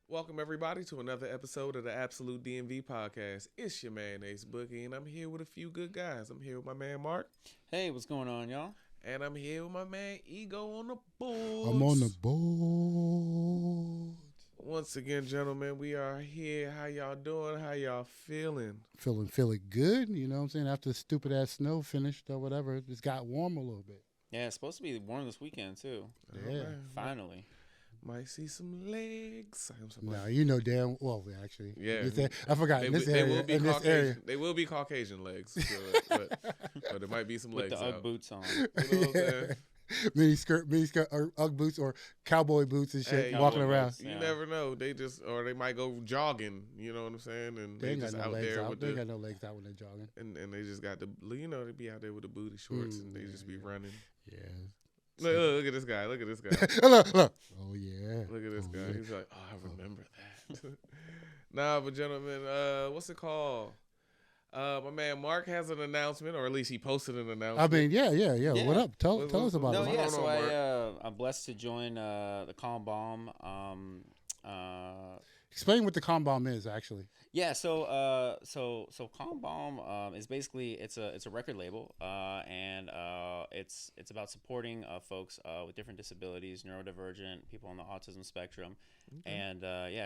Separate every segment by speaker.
Speaker 1: Welcome everybody to another episode of the Absolute DMV podcast. It's your man Ace Boogie, and I'm here with a few good guys. I'm here with my man Marc,
Speaker 2: Hey, what's going on, y'all?
Speaker 1: and I'm here with my man eGogh on the board.
Speaker 3: I'm on the board.
Speaker 1: Once again, gentlemen, we are here. How y'all doing? How y'all feeling?
Speaker 3: Feeling good, you know what I'm saying? After the stupid ass snow finished or whatever, it just got warm a little bit.
Speaker 2: Yeah, it's supposed to be warm this weekend too.
Speaker 3: Yeah.
Speaker 2: Finally.
Speaker 1: Might see some legs.
Speaker 3: No, you know damn well actually.
Speaker 1: Yeah.
Speaker 3: I forgot in this area. In this area.
Speaker 1: They will be Caucasian legs, but there might be some
Speaker 2: With
Speaker 1: legs
Speaker 2: the
Speaker 1: out.
Speaker 2: Ugg boots on.
Speaker 1: You know what I'm saying?
Speaker 3: Mini skirt, or Ugg boots or cowboy boots and shit,
Speaker 1: Hey,
Speaker 3: walking
Speaker 2: cowboy
Speaker 3: around.
Speaker 2: boots.
Speaker 1: You
Speaker 2: Yeah.
Speaker 1: never know. They might go jogging. You know what I'm saying? And
Speaker 3: They
Speaker 1: they
Speaker 3: ain't
Speaker 1: just
Speaker 3: got no
Speaker 1: out
Speaker 3: legs
Speaker 1: there
Speaker 3: out.
Speaker 1: with
Speaker 3: They ain't
Speaker 1: the
Speaker 3: got no legs out when they're jogging.
Speaker 1: and they just got they be out there with the booty shorts and they just be running.
Speaker 3: Yeah.
Speaker 1: Look at this guy. Look at this guy.
Speaker 3: Look. Oh yeah.
Speaker 1: Look at this
Speaker 3: Oh,
Speaker 1: guy.
Speaker 3: yeah.
Speaker 1: He's like, oh, I remember that. Nah, but gentlemen, what's it called? My man Marc has an announcement, or at least he posted an announcement.
Speaker 3: I mean, yeah.
Speaker 2: Yeah.
Speaker 3: What up? Tell
Speaker 1: What-
Speaker 3: us about
Speaker 2: No,
Speaker 1: What's
Speaker 3: it.
Speaker 2: yeah.
Speaker 1: going
Speaker 2: So
Speaker 1: on, Marc?
Speaker 2: I'm blessed to join the Calm Bomb.
Speaker 3: Explain what the calm bomb is, actually.
Speaker 2: Yeah. So Calm Bomb is basically it's a record label, and it's about supporting folks with different disabilities, neurodivergent, people on the autism spectrum, and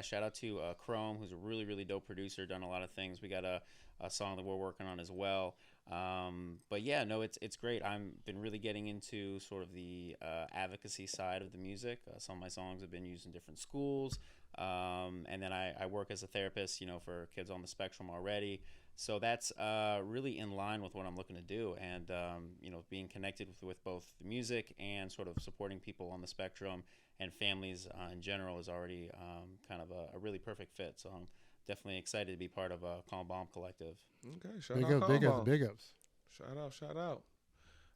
Speaker 2: shout out to Chrome, who's a really dope producer, done a lot of things. We got a song that we're working on as well. But yeah, no, it's great. I've been really getting into sort of the advocacy side of the music. Some of my songs have been used in different schools. And then I work as a therapist, for kids on the spectrum already. So that's really in line with what I'm looking to do. And, being connected with both the music and sort of supporting people on the spectrum and families in general is already kind of a really perfect fit. So I'm definitely excited to be part of a Calm Bomb Collective.
Speaker 1: Okay, shout
Speaker 3: Big
Speaker 1: out,
Speaker 3: ups, big
Speaker 1: Calm
Speaker 3: ups,
Speaker 1: Bomb.
Speaker 3: big ups.
Speaker 1: Shout out.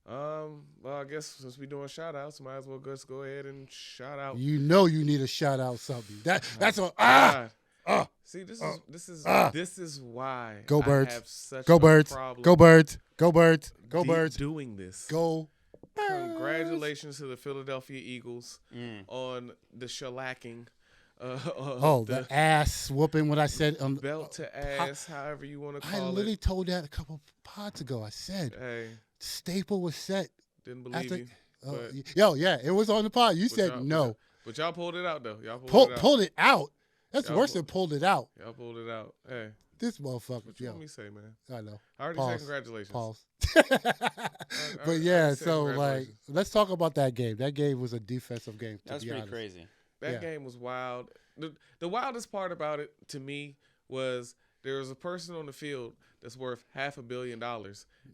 Speaker 1: Well, I guess since we doing shout outs, might as well just go ahead and shout out.
Speaker 3: You know you need a shout out something. That's what
Speaker 1: God.
Speaker 3: ah.
Speaker 1: See, this is why
Speaker 3: Go
Speaker 1: I
Speaker 3: Birds.
Speaker 1: have such
Speaker 3: Go
Speaker 1: a
Speaker 3: Birds.
Speaker 1: problem
Speaker 3: Go Birds. Go Birds. Go
Speaker 1: de-
Speaker 3: Birds.
Speaker 1: doing this.
Speaker 3: Go.
Speaker 1: Congratulations to the Philadelphia Eagles on the shellacking.
Speaker 3: The ass whooping. What I said on
Speaker 1: belt to ass, however you want to
Speaker 3: I
Speaker 1: call
Speaker 3: literally
Speaker 1: it.
Speaker 3: told that a couple pods ago. I said
Speaker 1: Hey,
Speaker 3: staple was set.
Speaker 1: didn't believe you. But,
Speaker 3: It was on the pod. You said
Speaker 1: y'all-
Speaker 3: no.
Speaker 1: But y'all pulled it out though. Y'all pulled it out.
Speaker 3: Pulled it out. That's
Speaker 1: Y'all
Speaker 3: worse
Speaker 1: pull-
Speaker 3: than pulled it out.
Speaker 1: Y'all pulled it out. Hey,
Speaker 3: This motherfucker.
Speaker 1: what you
Speaker 3: Yo,
Speaker 1: want me to say, man?
Speaker 3: I know.
Speaker 1: I already
Speaker 3: Pause.
Speaker 1: said congratulations.
Speaker 3: Pause.
Speaker 1: I
Speaker 3: But yeah,
Speaker 1: already said
Speaker 3: so like,
Speaker 1: congratulations.
Speaker 3: let's talk about that game. That game was a defensive game. To
Speaker 2: That's
Speaker 3: be
Speaker 2: pretty
Speaker 3: honest.
Speaker 2: crazy.
Speaker 1: That
Speaker 3: Yeah.
Speaker 1: game was wild. The wildest part about it to me was there was a person on the field that's worth $500 million,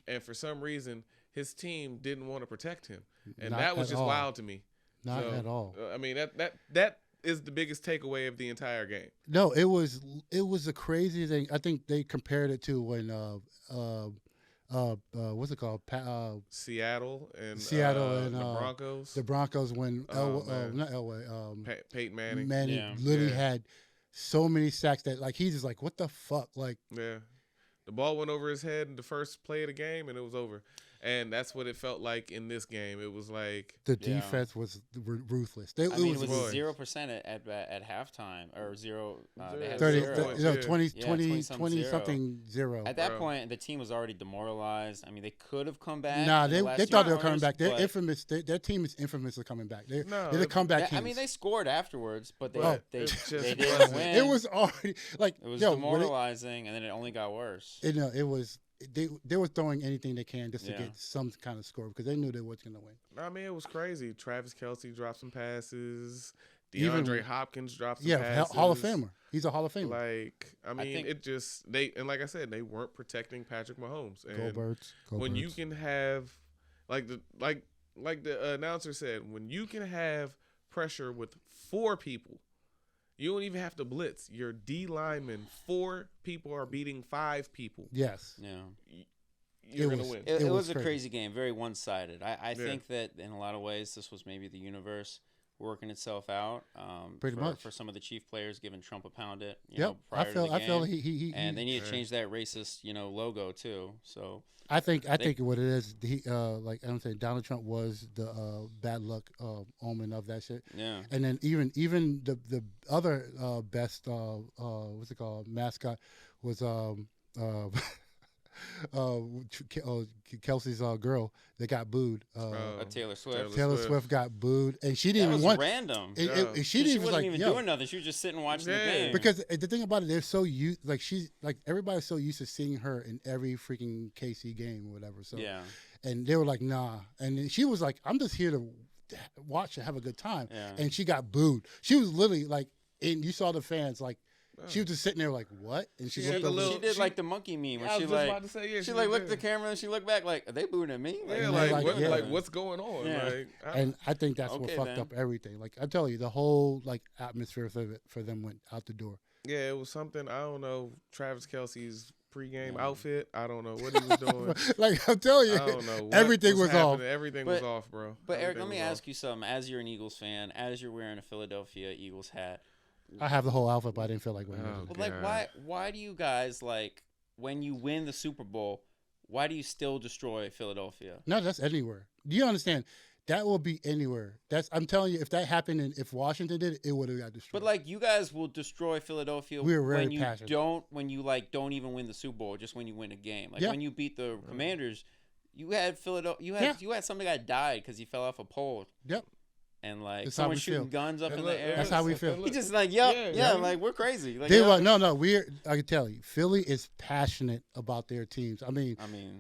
Speaker 1: and for some reason his team didn't want to protect him, and
Speaker 3: Not
Speaker 1: that was
Speaker 3: at
Speaker 1: just
Speaker 3: all.
Speaker 1: wild to me.
Speaker 3: Not
Speaker 1: So,
Speaker 3: at all.
Speaker 1: I mean that is the biggest takeaway of the entire game.
Speaker 3: No, it was a crazy thing. I think they compared it to when what's it called?
Speaker 1: Seattle and
Speaker 3: and
Speaker 1: the Broncos.
Speaker 3: The Broncos when
Speaker 1: man.
Speaker 3: not Elway,
Speaker 1: Peyton Manning.
Speaker 3: Manning
Speaker 2: Yeah.
Speaker 3: literally
Speaker 1: Yeah.
Speaker 3: had so many sacks that like he's just like, what the fuck? Like
Speaker 1: Yeah. The ball went over his head in the first play of the game, and it was over. And that's what it felt like in this game. It was like,
Speaker 3: the
Speaker 2: Yeah.
Speaker 3: defense was ruthless.
Speaker 2: I mean, it
Speaker 1: boy.
Speaker 2: was 0% at halftime or zero. They had
Speaker 3: 30,
Speaker 2: zero.
Speaker 1: points,
Speaker 3: no,
Speaker 1: yeah.
Speaker 3: 20,
Speaker 2: Yeah,
Speaker 3: 20,
Speaker 2: 20-some
Speaker 3: 20
Speaker 2: zero.
Speaker 3: something zero.
Speaker 2: At that
Speaker 1: Bro.
Speaker 2: point, the team was already demoralized. I mean, they could have come back.
Speaker 3: Nah,
Speaker 2: in the
Speaker 3: they
Speaker 2: last
Speaker 3: thought
Speaker 2: few
Speaker 3: they were coming
Speaker 2: hours,
Speaker 3: back. They're
Speaker 2: but-
Speaker 3: infamous. Their team is infamous for coming back. They're
Speaker 1: No,
Speaker 3: the comeback
Speaker 2: Yeah,
Speaker 3: kings.
Speaker 2: I mean, they scored afterwards, but they
Speaker 1: But
Speaker 2: they,
Speaker 1: it just
Speaker 2: they didn't
Speaker 1: wasn't-
Speaker 2: win.
Speaker 3: it was already like
Speaker 2: It was
Speaker 3: yo, when
Speaker 2: demoralizing, and then it only got worse.
Speaker 3: it was they were throwing anything they can just to
Speaker 2: Yeah.
Speaker 3: get some kind of score because they knew they wasn't going to win.
Speaker 1: I mean, it was crazy. Travis Kelce dropped some passes.
Speaker 3: Even-
Speaker 1: DeAndre Hopkins dropped some
Speaker 3: Yeah,
Speaker 1: passes.
Speaker 3: Hall of Famer. He's a Hall of Famer.
Speaker 1: Like, I mean,
Speaker 2: think-
Speaker 1: it just and like I said, they weren't protecting Patrick Mahomes. And
Speaker 3: Go Birds. Go
Speaker 1: when
Speaker 3: Birds.
Speaker 1: you can have like the announcer said, when you can have pressure with 4 people, you don't even have to blitz. Your D linemen, 4 people are beating 5 people.
Speaker 3: Yes.
Speaker 2: Yeah.
Speaker 1: You're
Speaker 3: It
Speaker 1: gonna
Speaker 3: was-
Speaker 1: win.
Speaker 2: It
Speaker 3: was
Speaker 2: was a
Speaker 3: crazy.
Speaker 2: crazy game, very one-sided. I
Speaker 1: Yeah.
Speaker 2: think that in a lot of ways this was maybe the universe working itself out.
Speaker 3: Pretty much
Speaker 2: for some of the Chief players giving Trump a pound it.
Speaker 3: I
Speaker 2: Prior to the game.
Speaker 3: I feel he
Speaker 2: and they need to change that racist logo too. So
Speaker 3: I think what it is, like I'm saying, Donald Trump was the bad luck omen of that shit.
Speaker 2: Yeah.
Speaker 3: And then even the other best what's it called mascot was Kelsey's girl that got booed.
Speaker 2: Taylor Swift.
Speaker 3: Taylor Swift got booed, and she didn't even want.
Speaker 2: Random.
Speaker 3: She
Speaker 2: wasn't even doing nothing. She was just sitting watching the game.
Speaker 3: Because the thing about it, they're so used. Like everybody's so used to seeing her in every freaking KC game or whatever. So
Speaker 2: yeah.
Speaker 3: And they were like, nah. And then she was like, I'm just here to watch and have a good time.
Speaker 2: Yeah.
Speaker 3: And she got booed. She was literally like, and you saw the fans like. She was just sitting there like, what? And she looked
Speaker 2: she did like the monkey meme where she looked at the camera and she looked back like, are they booing at me?
Speaker 1: Like, what's going on?
Speaker 2: Yeah.
Speaker 1: Like,
Speaker 3: and I think that's what fucked up everything. Like I tell you, the whole like atmosphere for them went out the door.
Speaker 1: Yeah, it was something, I don't know, Travis Kelce's pregame outfit. I don't know what he was doing.
Speaker 3: Like I'm telling you,
Speaker 1: I don't know
Speaker 3: everything was off.
Speaker 1: Everything was off, bro.
Speaker 2: But Eric, let me ask you something. As you're an Eagles fan, as you're wearing a Philadelphia Eagles hat,
Speaker 3: I have the whole outfit, but I didn't feel like wearing it.
Speaker 2: But like, why do you guys like when you win the Super Bowl? Why do you still destroy Philadelphia?
Speaker 3: No, that's anywhere. Do you understand? That will be anywhere. I'm telling you, if that happened and if Washington did it would have got destroyed.
Speaker 2: But like, you guys will destroy Philadelphia
Speaker 3: when you passionate.
Speaker 2: don't even win the Super Bowl, just when you win a game. Like when you beat the Commanders, you had Philadelphia. You had somebody that died because he fell off a pole.
Speaker 3: Yep.
Speaker 2: And like someone shooting guns up in the air.
Speaker 3: That's how we feel.
Speaker 2: He just like, like we're crazy. Like,
Speaker 3: no, I can tell you, Philly is passionate about their teams. I mean,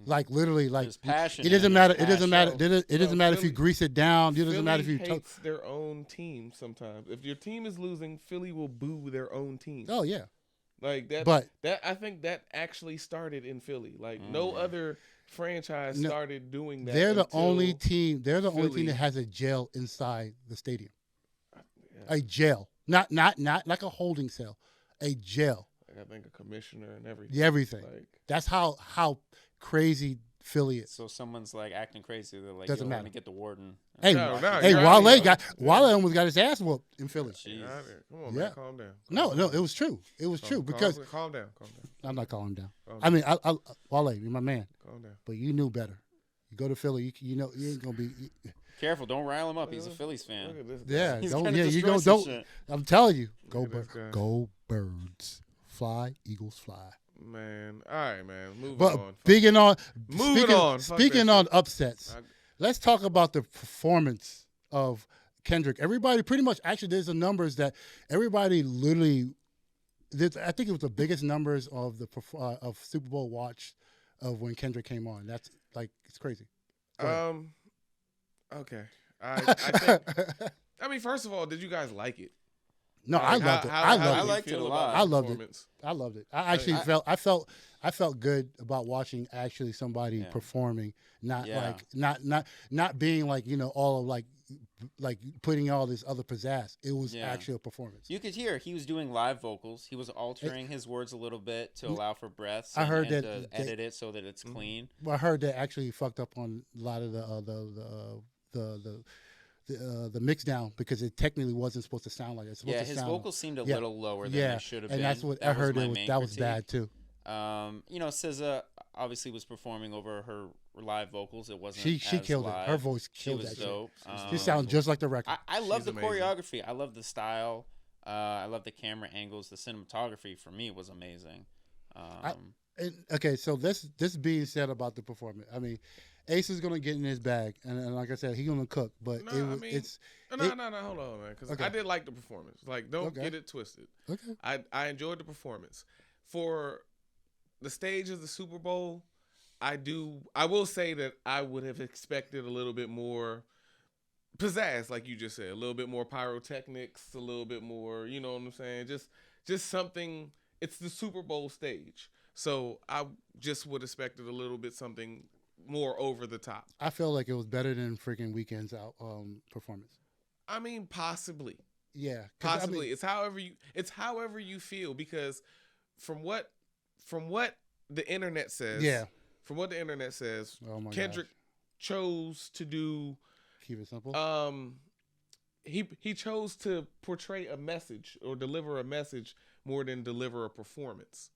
Speaker 3: like literally, like
Speaker 2: passion.
Speaker 3: It doesn't matter. It doesn't matter. It doesn't matter if you grease it down. It doesn't matter if you
Speaker 1: hates their own team. Sometimes, if your team is losing, Philly will boo their own team.
Speaker 3: Oh yeah,
Speaker 1: like that.
Speaker 3: But
Speaker 1: that I think that actually started in Philly. Like no other franchise started doing that.
Speaker 3: They're the only team. They're the only team that has a jail inside the stadium. Yeah. A jail, not like a holding cell, a jail.
Speaker 1: Like I think a commissioner and everything.
Speaker 3: Yeah, everything.
Speaker 1: Like,
Speaker 3: that's how crazy Philly is.
Speaker 2: So someone's like acting crazy. They're like,
Speaker 3: doesn't matter.
Speaker 2: Let me get the warden.
Speaker 3: Hey, Wale almost got his ass whooped in Philly.
Speaker 1: Come on, man, calm down.
Speaker 3: No, it was true. It was true because
Speaker 1: calm down.
Speaker 3: I'm not calming down. I mean, Wale, you're my man.
Speaker 1: Calm down.
Speaker 3: But you knew better. You go to Philly, you know you ain't gonna be.
Speaker 2: Careful, don't rile him up. He's a Phillies fan.
Speaker 3: Don't. I'm telling you, go birds, fly Eagles fly.
Speaker 1: Man, all right, man.
Speaker 3: Moving on. Speaking on upsets, let's talk about the performance of Kendrick. Everybody, pretty much, actually, there's the numbers that everybody literally. I think it was the biggest numbers of the of Super Bowl watch of when Kendrick came on. That's like it's crazy.
Speaker 1: Okay. I think. I mean, first of all, did you guys like it?
Speaker 3: No, I loved it.
Speaker 2: I liked it a lot.
Speaker 3: I loved it. I actually I felt good about watching actually somebody performing, not being like all of like putting all this other pizzazz. It was actually a performance.
Speaker 2: You could hear he was doing live vocals. He was altering his words a little bit to allow for breaths.
Speaker 3: I heard
Speaker 2: and to edit it so that it's clean.
Speaker 3: I heard that actually fucked up on a lot of the mix down because it technically wasn't supposed to sound like it.
Speaker 2: His vocals seemed a little lower than they should have been.
Speaker 3: And that's what I heard. That was bad too.
Speaker 2: SZA obviously was performing over her live vocals. It wasn't.
Speaker 3: She killed
Speaker 2: live.
Speaker 3: it. Her voice killed that
Speaker 2: dope.
Speaker 3: She sounded just like the record.
Speaker 2: I love the choreography. I love the style. I love the camera angles. The cinematography for me was amazing.
Speaker 3: Okay, so this being said about the performance, I mean, Ace is gonna get in his bag, and like I said, he's gonna cook. But
Speaker 1: hold on, man, because I did like the performance. Like, don't get it twisted.
Speaker 3: Okay,
Speaker 1: I enjoyed the performance. For the stage of the Super Bowl, I will say that I would have expected a little bit more pizzazz, like you just said, a little bit more pyrotechnics, a little bit more, you know what I'm saying? Just something. It's the Super Bowl stage, so I just would have expected a little bit something more over the top.
Speaker 3: I feel like it was better than freaking Weeknd's out performance.
Speaker 1: I mean, possibly.
Speaker 3: Yeah,
Speaker 1: possibly. It's however you feel, because from what the internet says.
Speaker 3: Yeah.
Speaker 1: From what the internet says,
Speaker 3: oh my
Speaker 1: Kendrick chose to do.
Speaker 3: Keep it simple.
Speaker 1: he chose to portray a message or deliver a message more than deliver a performance.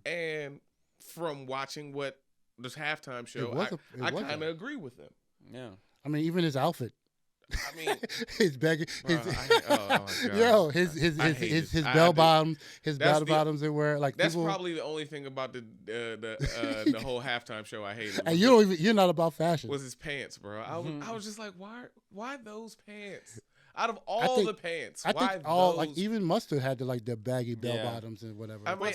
Speaker 1: And from watching what this halftime show, I kind of agree with him.
Speaker 2: Yeah.
Speaker 3: I mean, even his outfit.
Speaker 1: I mean,
Speaker 3: his baggy,
Speaker 1: bro,
Speaker 3: his bell bottoms, they wear like.
Speaker 1: That's
Speaker 3: people,
Speaker 1: probably the only thing about the whole halftime show I hated.
Speaker 3: And you're not about fashion.
Speaker 1: Was his pants, bro? I was just like, why those pants? Out of all the pants, why those?
Speaker 3: Like even Mustard had the baggy bell bottoms and whatever.
Speaker 1: I mean,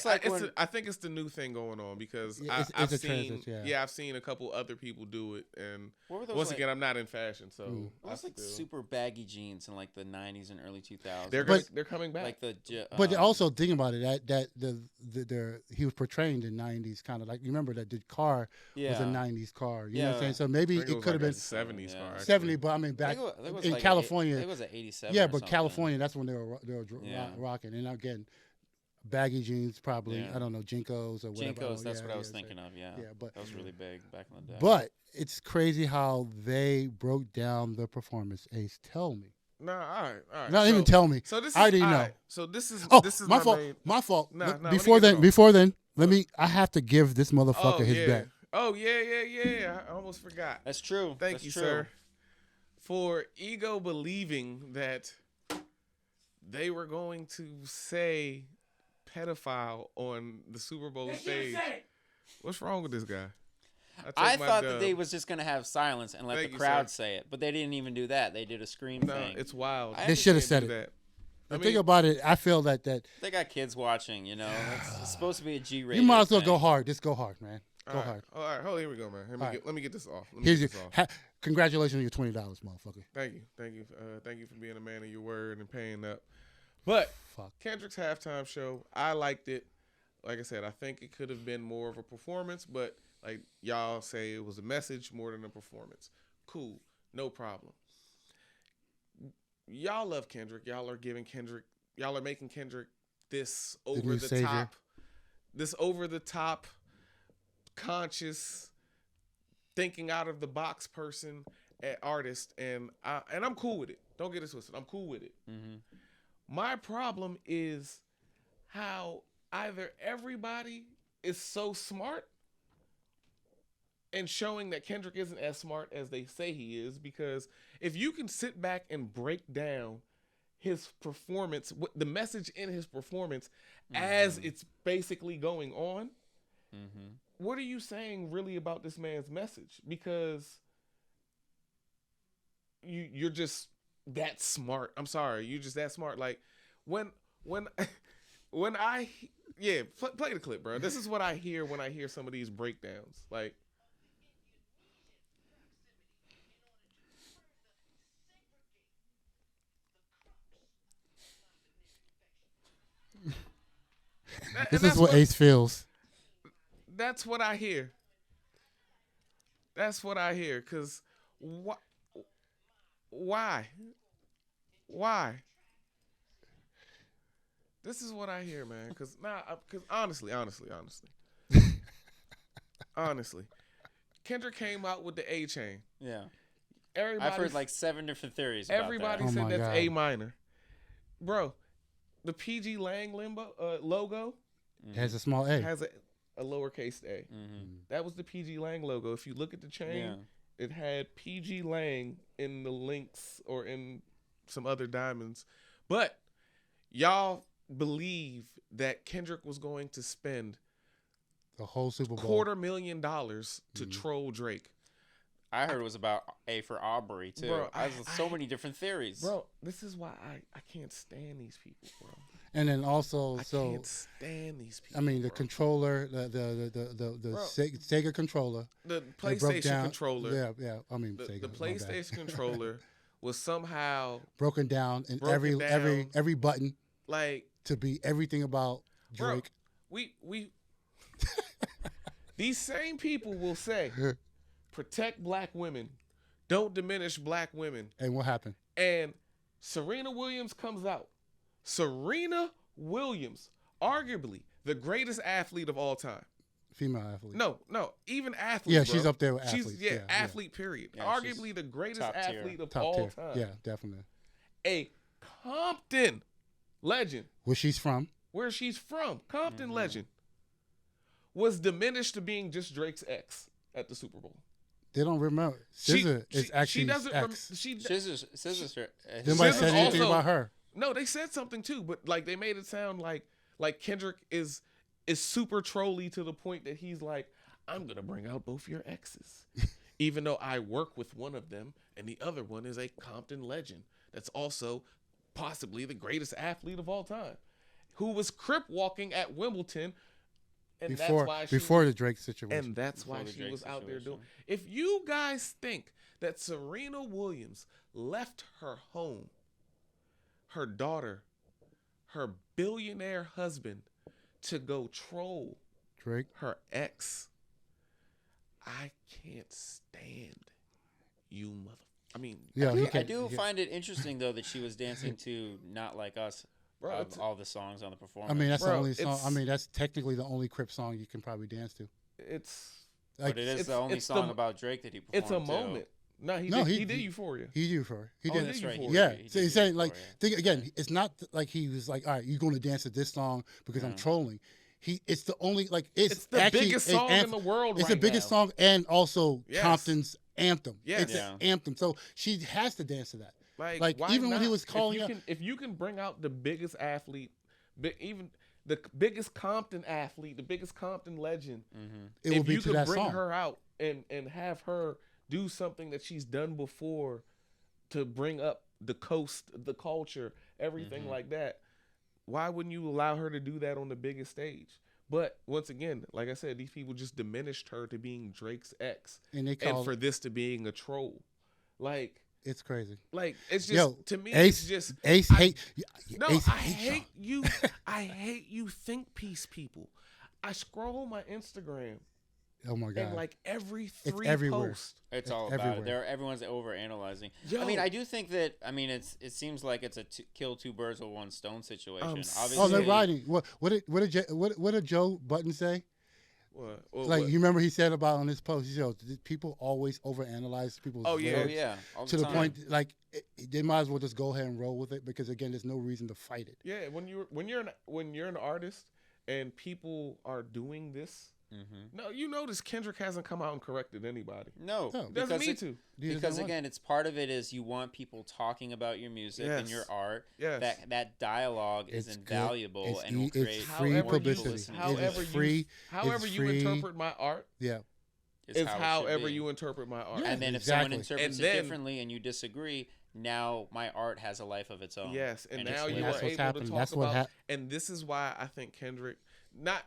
Speaker 1: I think it's the new thing going on because I've seen a couple other people do it, and once again, I'm not in fashion, so
Speaker 2: it was like super baggy jeans in like the 90s and early 2000s.
Speaker 1: They're coming back.
Speaker 2: Like
Speaker 3: but also think about it that he was portraying the 90s kind of like, you remember that the car was a 90s car. You know what I'm saying? So maybe it could have been
Speaker 1: 70s car.
Speaker 3: 70, but I mean back in California.
Speaker 2: It was 87.
Speaker 3: Yeah, but California, that's when they were rocking. And again, baggy jeans, probably. I don't know, Jinkos or whatever.
Speaker 2: Jinkos, that's what I was thinking of. Yeah,
Speaker 3: but
Speaker 2: that was really big back in the day.
Speaker 3: But it's crazy how they broke down the performance. Ace, tell me.
Speaker 1: Nah, all right.
Speaker 3: Not even tell me.
Speaker 1: So this is,
Speaker 3: I already know.
Speaker 1: Right. So this is
Speaker 3: my fault. My fault.
Speaker 1: Nah,
Speaker 3: before then, I have to give this motherfucker his bet.
Speaker 1: Oh yeah. I almost forgot.
Speaker 2: That's true.
Speaker 1: Thank you, sir. For eGogh believing that they were going to say pedophile on the Super Bowl stage. What's wrong with this guy?
Speaker 2: I thought that they was just going to have silence and let the crowd say it, but they didn't even do that. They did a scream thing.
Speaker 1: It's wild.
Speaker 3: They should have said it. The thing about it, I feel that
Speaker 2: they got kids watching, you know. It's supposed to be a G-rated.
Speaker 3: You might as well go hard. Just go hard, man. Go hard.
Speaker 1: All right. Hold on, here we go, man. Let me get this off.
Speaker 3: Congratulations on your $20, motherfucker.
Speaker 1: Thank you. Thank you for being a man of your word and paying up. But Kendrick's halftime show, I liked it. Like I said, I think it could have been more of a performance, but like y'all say, it was a message more than a performance. Cool, no problem. Y'all love Kendrick. Y'all are making Kendrick this over the top, conscious, thinking out of the box person, artist, and I'm cool with it. Don't get it twisted. I'm cool with it. My problem is how either everybody is so smart and showing that Kendrick isn't as smart as they say he is, because if you can sit back and break down his performance, the message in his performance as it's basically going on, what are you saying really about this man's message? Because you're just that smart. I'm sorry, you're just that smart. Like when I play the clip, bro. This is what I hear when I hear some of these breakdowns. Like,
Speaker 3: this is what Ace feels.
Speaker 1: That's what I hear. That's what I hear. Cause why? This is what I hear, man. Cause honestly, Kendrick came out with the A chain.
Speaker 2: Yeah. I've heard like 7 different theories.
Speaker 1: Everybody said that's A minor, bro. The PG Lang logo
Speaker 3: has a small A.
Speaker 1: Has a lowercase a. That was the PG Lang logo. If you look at the chain, it had PG Lang in the links or in some other diamonds. But y'all believe that Kendrick was going to spend
Speaker 3: the whole Super Bowl
Speaker 1: $250,000 to troll Drake.
Speaker 2: I heard it was about A for Aubrey too. Bro, there's so many different theories.
Speaker 1: Bro, this is why I can't stand these people, bro.
Speaker 3: And then also,
Speaker 1: I can't stand these people.
Speaker 3: I mean, the controller, the Sega controller,
Speaker 1: the PlayStation controller.
Speaker 3: Yeah. I mean,
Speaker 1: the PlayStation controller was somehow
Speaker 3: broken down in every button,
Speaker 1: like
Speaker 3: to be everything about Drake.
Speaker 1: Bro, we these same people will say, protect black women, don't diminish black women.
Speaker 3: And what happened?
Speaker 1: And Serena Williams comes out. Serena Williams, arguably the greatest athlete of all time.
Speaker 3: Female athlete.
Speaker 1: No, even athlete.
Speaker 3: Yeah,
Speaker 1: bro.
Speaker 3: she's up there with athletes.
Speaker 1: Athlete, period.
Speaker 2: Yeah,
Speaker 1: arguably the greatest athlete of all time.
Speaker 3: Yeah, definitely.
Speaker 1: a Compton legend,
Speaker 3: Where she's from.
Speaker 1: Compton legend, was diminished to being just Drake's ex at the Super Bowl.
Speaker 3: They don't remember. SZA is actually
Speaker 1: she doesn't
Speaker 3: ex.
Speaker 2: Scissors.
Speaker 3: Nobody
Speaker 1: SZA's
Speaker 3: said anything
Speaker 1: also-
Speaker 3: about her.
Speaker 1: No, they said something too, but like they made it sound like Kendrick is super trolly to the point that he's like, I'm gonna bring out both your exes, even though I work with one of them and the other one is a Compton legend that's also possibly the greatest athlete of all time, who was crip walking at Wimbledon, and
Speaker 3: Before the Drake situation.
Speaker 1: and that's
Speaker 2: Before
Speaker 1: why
Speaker 2: the
Speaker 1: she
Speaker 2: Drake
Speaker 1: was out there doing.
Speaker 2: situation.
Speaker 1: If you guys think that Serena Williams left her home, her daughter, her billionaire husband, to go troll
Speaker 3: Drake.
Speaker 1: her ex, I can't stand you, mother. I mean,
Speaker 3: Yeah,
Speaker 2: I do find it interesting though that she was dancing to "Not Like Us"
Speaker 1: bro,
Speaker 2: of all the songs on the performance.
Speaker 3: I mean, that's the
Speaker 1: Bro,
Speaker 3: only song. I
Speaker 1: it's-
Speaker 3: mean, that's technically the only Crip song you can probably dance to.
Speaker 1: it's
Speaker 3: Like,
Speaker 2: but it is
Speaker 1: it's-
Speaker 2: the only
Speaker 1: it's
Speaker 2: song
Speaker 1: the-
Speaker 2: about Drake that he performed.
Speaker 1: it's a
Speaker 2: to.
Speaker 1: moment. No, he
Speaker 3: No,
Speaker 1: did
Speaker 3: he-
Speaker 1: Euphoria.
Speaker 3: he did for her. He
Speaker 1: Oh,
Speaker 3: did.
Speaker 1: that's right,
Speaker 2: he
Speaker 3: Yeah.
Speaker 2: did. He
Speaker 3: So
Speaker 2: did
Speaker 3: he's saying
Speaker 2: Euphoria.
Speaker 3: like, think again. It's not like he was like, all right, you're going to dance to this song because I'm trolling. It's the only like
Speaker 1: It's the
Speaker 3: actually
Speaker 1: biggest
Speaker 3: an
Speaker 1: song in
Speaker 3: anthem.
Speaker 1: the world.
Speaker 3: It's
Speaker 1: right
Speaker 3: the biggest
Speaker 1: now.
Speaker 3: song and also
Speaker 1: Yes.
Speaker 3: Compton's anthem.
Speaker 1: Yes.
Speaker 3: It's
Speaker 2: Yeah.
Speaker 3: an anthem. So she has to dance to that.
Speaker 1: Like why
Speaker 3: even when he
Speaker 1: not?
Speaker 3: was calling up,
Speaker 1: if you can bring out the biggest athlete, even the biggest Compton athlete, the biggest Compton legend,
Speaker 3: it will
Speaker 1: if
Speaker 3: be
Speaker 1: you
Speaker 3: to
Speaker 1: could
Speaker 3: that
Speaker 1: bring
Speaker 3: song.
Speaker 1: her out and have her do something that she's done before to bring up the coast, the culture, everything like that, why wouldn't you allow her to do that on the biggest stage? But once again, like I said, these people just diminished her to being Drake's ex,
Speaker 3: and they
Speaker 1: and
Speaker 3: call
Speaker 1: for this to being a troll.
Speaker 3: it's crazy.
Speaker 1: It's just
Speaker 3: Yo,
Speaker 1: to me,
Speaker 3: Ace,
Speaker 1: it's just
Speaker 3: Ace
Speaker 1: I-
Speaker 3: hate.
Speaker 1: no,
Speaker 3: Ace
Speaker 1: I
Speaker 3: hates y'all.
Speaker 1: hate you. I hate you think piece people. I scroll my Instagram
Speaker 3: Oh my god.
Speaker 1: and like every
Speaker 3: It's
Speaker 1: three
Speaker 3: everywhere.
Speaker 1: posts.
Speaker 2: It's all about
Speaker 3: everywhere.
Speaker 2: it. Everyone's over analyzing.
Speaker 1: Yo.
Speaker 2: I mean, I do think that. I mean, it seems like it's a kill two birds with one stone situation. Obviously,
Speaker 3: Oh, they're riding. What did Joe Button say?
Speaker 1: What?
Speaker 3: You remember he said about on this post, he said, people always overanalyze people's
Speaker 1: Oh, yeah.
Speaker 2: Oh
Speaker 3: lyrics
Speaker 2: yeah, all
Speaker 3: to the
Speaker 2: time.
Speaker 3: point like they might as well just go ahead and roll with it because again, there's no reason to fight it.
Speaker 1: Yeah, when you're an artist and people are doing this, no, you notice Kendrick hasn't come out and corrected anybody.
Speaker 2: No,
Speaker 3: No.
Speaker 1: Doesn't need to.
Speaker 3: He doesn't
Speaker 2: Because
Speaker 3: want
Speaker 2: again, it's part of it is you want people talking about your music and
Speaker 1: Yes.
Speaker 2: your art.
Speaker 1: Yes.
Speaker 2: That dialogue is
Speaker 3: It's good.
Speaker 2: invaluable
Speaker 3: It's
Speaker 2: and will
Speaker 3: e- it's
Speaker 2: create
Speaker 3: free
Speaker 2: more people
Speaker 3: publicity.
Speaker 2: listening.
Speaker 3: It is free.
Speaker 1: However
Speaker 3: It's
Speaker 1: you
Speaker 3: free.
Speaker 1: interpret my art
Speaker 3: Yeah.
Speaker 2: Is
Speaker 1: is
Speaker 2: how it should
Speaker 1: however
Speaker 2: be.
Speaker 1: you interpret my art.
Speaker 3: Yeah.
Speaker 2: And then if
Speaker 3: Exactly.
Speaker 2: someone interprets
Speaker 1: And
Speaker 2: it
Speaker 1: then-
Speaker 2: differently and you disagree, now my art has a life of its own.
Speaker 1: Yes, and
Speaker 2: it's
Speaker 1: now you
Speaker 2: labeled.
Speaker 1: are
Speaker 3: That's what's
Speaker 1: able
Speaker 3: happening.
Speaker 1: to talk
Speaker 3: That's what
Speaker 1: about.
Speaker 3: hap-
Speaker 1: And this is why I think Kendrick, not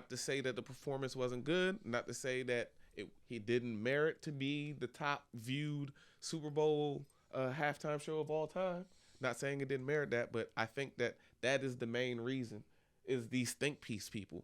Speaker 1: to say that the performance wasn't good, not to say that he didn't merit to be the top viewed Super Bowl halftime show of all time. Not saying it didn't merit that, but I think that is the main reason is these think piece people.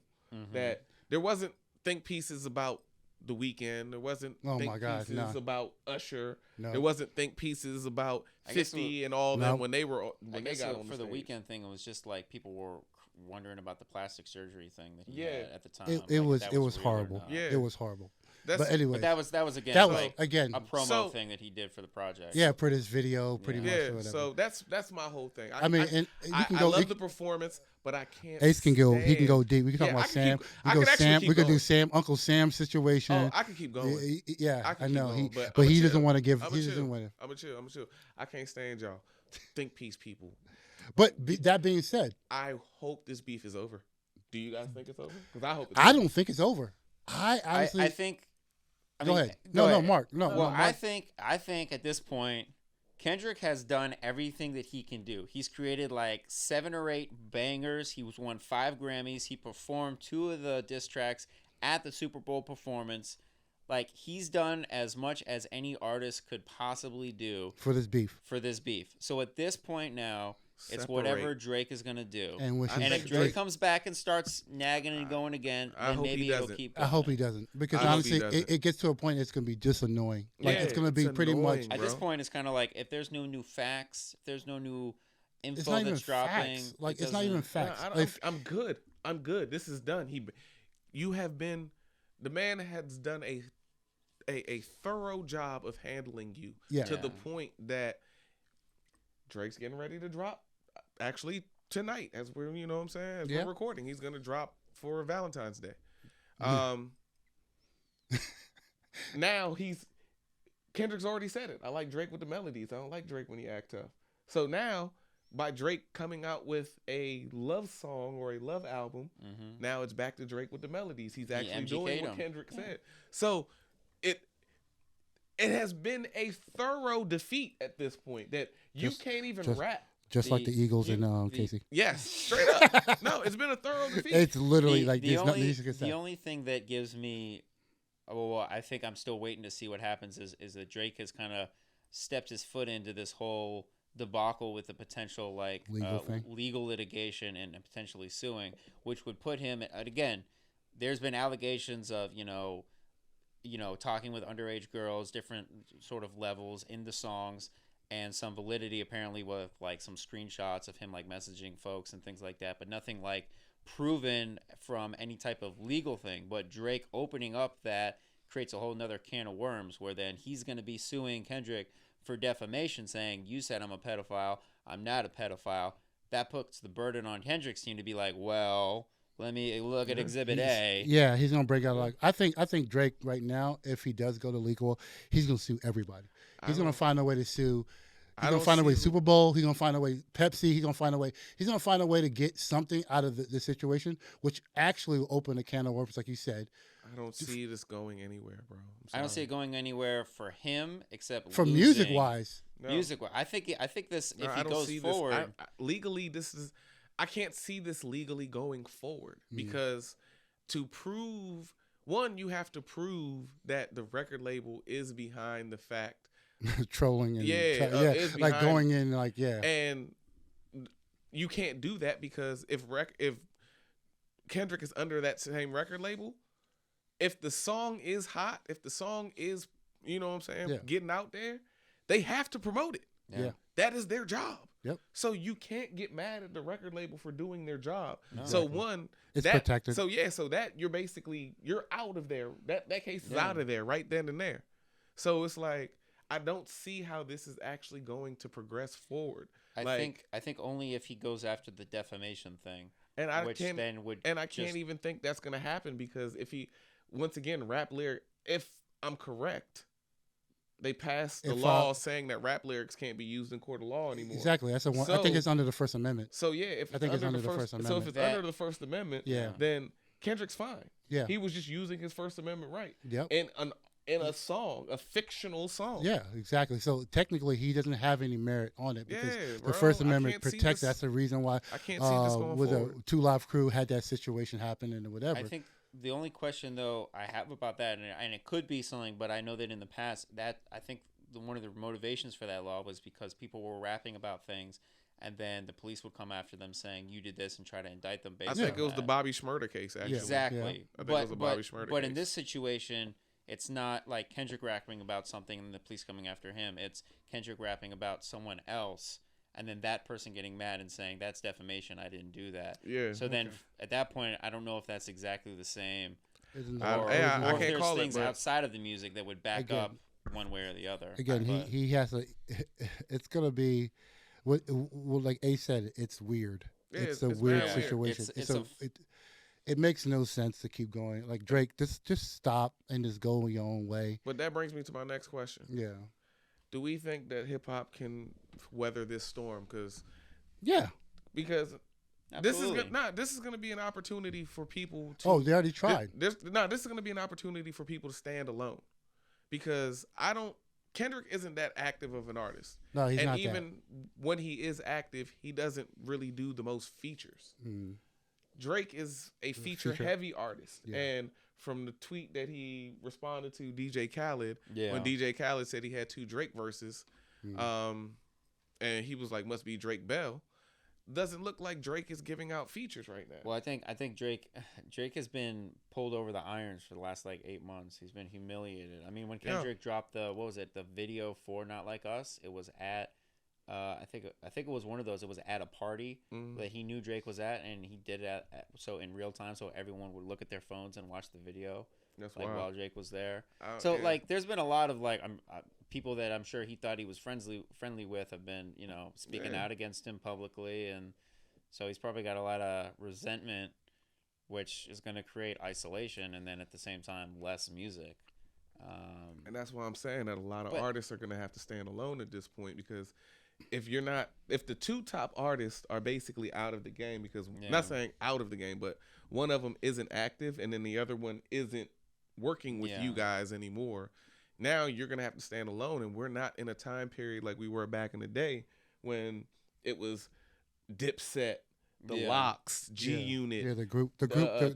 Speaker 1: That there wasn't think pieces about The Weeknd. There wasn't
Speaker 3: Oh
Speaker 1: think
Speaker 3: my God,
Speaker 1: pieces
Speaker 3: no.
Speaker 1: about Usher.
Speaker 3: No.
Speaker 1: There wasn't think pieces about
Speaker 2: I guess
Speaker 1: 50 and all
Speaker 3: No.
Speaker 1: them when they
Speaker 2: I guess
Speaker 1: got on
Speaker 2: for
Speaker 1: the
Speaker 2: the
Speaker 1: stage.
Speaker 2: weekend thing, it was just like people were wondering about the plastic surgery thing that he
Speaker 1: Yeah.
Speaker 2: had at the time.
Speaker 3: It
Speaker 2: like,
Speaker 3: was
Speaker 2: that
Speaker 3: it was
Speaker 2: real or
Speaker 3: horrible.
Speaker 2: not.
Speaker 1: Yeah.
Speaker 3: It was horrible.
Speaker 1: That's,
Speaker 3: But anyway,
Speaker 2: But that was again
Speaker 3: that was
Speaker 2: like
Speaker 3: again
Speaker 2: a promo
Speaker 1: So-
Speaker 2: thing that he did for the project.
Speaker 3: yeah, for this video pretty much or
Speaker 1: yeah.
Speaker 3: whatever.
Speaker 1: So that's my whole thing.
Speaker 3: I mean, and you
Speaker 1: I
Speaker 3: can go.
Speaker 1: love
Speaker 3: you
Speaker 1: the
Speaker 3: can-
Speaker 1: performance, but I can't.
Speaker 3: Ace can go. He can
Speaker 1: stand-
Speaker 3: go deep. We can talk
Speaker 1: Yeah,
Speaker 3: about
Speaker 1: I can
Speaker 3: Sam.
Speaker 1: keep-
Speaker 3: We
Speaker 1: I
Speaker 3: go
Speaker 1: can actually
Speaker 3: Sam.
Speaker 1: keep
Speaker 3: We could do
Speaker 1: going.
Speaker 3: Sam, Uncle Sam's situation.
Speaker 1: Oh, I can keep going.
Speaker 3: Yeah,
Speaker 1: I can
Speaker 3: I
Speaker 1: keep
Speaker 3: know.
Speaker 1: going,
Speaker 3: But
Speaker 1: I'ma
Speaker 3: he
Speaker 1: chill.
Speaker 3: doesn't want to give.
Speaker 1: I'ma
Speaker 3: He
Speaker 1: chill.
Speaker 3: doesn't want to.
Speaker 1: I'm a chill. I can't stand y'all. Think piece people.
Speaker 3: But that being said,
Speaker 1: I hope this beef is over. Do you guys think it's over? Because I hope it's
Speaker 3: I
Speaker 1: over.
Speaker 3: don't think it's over. I honestly.
Speaker 2: I think. I
Speaker 3: go
Speaker 2: mean,
Speaker 3: ahead. No,
Speaker 2: ahead.
Speaker 3: Mark. No,
Speaker 2: Well,
Speaker 3: Mark.
Speaker 2: I think at this point, Kendrick has done everything that he can do. He's created like 7 or 8 bangers. He was won 5 Grammys. He performed 2 of the diss tracks at the Super Bowl performance. Like he's done as much as any artist could possibly do
Speaker 3: for this beef.
Speaker 2: for this beef. So at this point now, it's
Speaker 1: Separate.
Speaker 2: whatever Drake is gonna do.
Speaker 3: And which
Speaker 1: I
Speaker 2: And
Speaker 3: is,
Speaker 2: if
Speaker 1: think
Speaker 2: Drake
Speaker 1: Drake-
Speaker 2: comes back and starts nagging and going again,
Speaker 1: I
Speaker 2: then
Speaker 1: hope he
Speaker 2: maybe it'll
Speaker 1: doesn't.
Speaker 2: keep.
Speaker 3: I hope he
Speaker 2: going.
Speaker 3: doesn't because
Speaker 1: I hope he
Speaker 3: honestly,
Speaker 1: doesn't.
Speaker 3: it gets to a point it's gonna be just annoying. Like
Speaker 1: Yeah,
Speaker 3: it's gonna be
Speaker 1: it's
Speaker 3: pretty much.
Speaker 1: annoying.
Speaker 2: At this
Speaker 1: bro.
Speaker 2: point, it's kind of like if there's no new facts, if there's no new info
Speaker 3: It's not even
Speaker 2: that's dropping,
Speaker 3: facts. Like
Speaker 2: it
Speaker 3: it's not even
Speaker 2: doesn't-
Speaker 3: facts.
Speaker 1: No,
Speaker 3: Like,
Speaker 1: I'm good. I'm good. This is done. You have been, the man has done a thorough job of handling you
Speaker 3: Yeah.
Speaker 1: to the
Speaker 2: Yeah.
Speaker 1: point that Drake's getting ready to drop. Actually, tonight, as we're we're recording, he's gonna drop for Valentine's Day. Now Kendrick's already said it. I like Drake with the melodies. I don't like Drake when he act tough. So now, by Drake coming out with a love song or a love album, now it's back to Drake with the melodies. He's actually doing what Kendrick said. So it has been a thorough defeat at this point that you can't even rap.
Speaker 3: Just like the Eagles and Casey.
Speaker 1: Yes, straight up. No, it's been a thorough defeat.
Speaker 3: It's literally
Speaker 2: the only thing that gives me, I think I'm still waiting to see what happens is that Drake has kind of stepped his foot into this whole debacle with the potential legal litigation and potentially suing, which would put him again. There's been allegations of talking with underage girls, different sort of levels in the songs. And some validity apparently with like some screenshots of him like messaging folks and things like that, but nothing like proven from any type of legal thing. But Drake opening up that creates a whole nother can of worms where then he's going to be suing Kendrick for defamation, saying, you said I'm a pedophile. I'm not a pedophile. That puts the burden on Kendrick's team to be like, well, let me look at Exhibit A.
Speaker 3: Yeah, he's going to break out I think Drake right now, if he does go to legal, he's going to sue everybody. He's going to find a way to sue. He's going to find a way Super Bowl. He's going to find a way Pepsi. He's going to find a way. He's going to find a way to get something out of the situation, which actually will open a can of worms, like you said.
Speaker 1: I don't see this going anywhere, bro.
Speaker 2: I don't see it going anywhere for him except
Speaker 3: from music wise.
Speaker 2: No. Music wise, I think this if he goes forward
Speaker 1: legally, I can't see this legally going forward because to prove. One, you have to prove that the record label is behind the fact
Speaker 3: trolling and like going in
Speaker 1: and you can't do that because if Kendrick is under that same record label, if the song is hot, if the song is getting out there, they have to promote it. That is their job.
Speaker 3: Yep.
Speaker 1: So you can't get mad at the record label for doing their job.
Speaker 3: No.
Speaker 1: So one,
Speaker 3: it's protected.
Speaker 1: So so that you're out of there. That case is out of there right then and there. So it's like I don't see how this is actually going to progress forward.
Speaker 2: I think only if he goes after the defamation thing.
Speaker 1: And I can't even think that's gonna happen because if he once again rap lyric, if I'm correct, they passed the law saying that rap lyrics can't be used in court of law anymore.
Speaker 3: Exactly. That's one. I think it's under the First Amendment.
Speaker 1: So if it's under the First Amendment. So if it's under the First Amendment, then Kendrick's fine.
Speaker 3: Yeah.
Speaker 1: He was just using his First Amendment right.
Speaker 3: Yep.
Speaker 1: In a song, a fictional song.
Speaker 3: Yeah, exactly. So technically, he doesn't have any merit on it because the First Amendment protects. That's the reason why.
Speaker 1: I can't see this going
Speaker 3: with
Speaker 1: forward.
Speaker 3: a 2 Live Crew had that situation happen and whatever.
Speaker 2: I think the only question though I have about that, and it could be something, but I know that in the past that I think one of the motivations for that law was because people were rapping about things, and then the police would come after them saying you did this and try to indict them. Based
Speaker 1: I think it was the Bobby Schmurder case. Actually,
Speaker 2: exactly.
Speaker 1: I think it was the Bobby Schmurder case.
Speaker 2: But in this situation, it's not like Kendrick rapping about something and the police coming after him. It's Kendrick rapping about someone else, and then that person getting mad and saying that's defamation. I didn't do that.
Speaker 1: Yeah.
Speaker 2: So then at that point, I don't know if that's exactly the same.
Speaker 1: Or
Speaker 2: if there's things outside of the music that would back up one way or the other.
Speaker 3: Again, he has a. It's gonna be, what like A said. It's weird. Yeah, it's a weird situation. It makes no sense to keep going. Like Drake, just stop and just go your own way.
Speaker 1: But that brings me to my next question.
Speaker 3: Yeah.
Speaker 1: Do we think that hip hop can weather this storm? Because
Speaker 2: Absolutely.
Speaker 1: this is gonna be an opportunity for people to.
Speaker 3: Oh, they already tried.
Speaker 1: This is gonna be an opportunity for people to stand alone. Because Kendrick isn't that active of an artist.
Speaker 3: No, he's not.
Speaker 1: And even when he is active, he doesn't really do the most features. Drake is a feature-heavy artist. Yeah. And from the tweet that he responded to DJ Khaled, when DJ Khaled said he had 2 Drake verses, and he was like, must be Drake Bell, doesn't look like Drake is giving out features right now.
Speaker 2: Well, I think Drake has been pulled over the irons for the last 8 months. He's been humiliated. I mean, when Kendrick dropped the video for Not Like Us, it was at I think it was one of those. It was at a party that he knew Drake was at, and he did it so in real time, so everyone would look at their phones and watch the video.
Speaker 1: That's
Speaker 2: while Drake was there.
Speaker 1: So
Speaker 2: there's been a lot of people that I'm sure he thought he was friendly with have been, speaking out against him publicly, and so he's probably got a lot of resentment, which is going to create isolation, and then at the same time less music.
Speaker 1: And that's why I'm saying that a lot of artists are going to have to stand alone at this point, because if the two top artists are basically out of the game, because I'm not saying out of the game, but one of them isn't active and then the other one isn't working with you guys anymore. Now you're going to have to stand alone, and we're not in a time period like we were back in the day when it was Dipset, the Locks, G Unit,
Speaker 3: the group,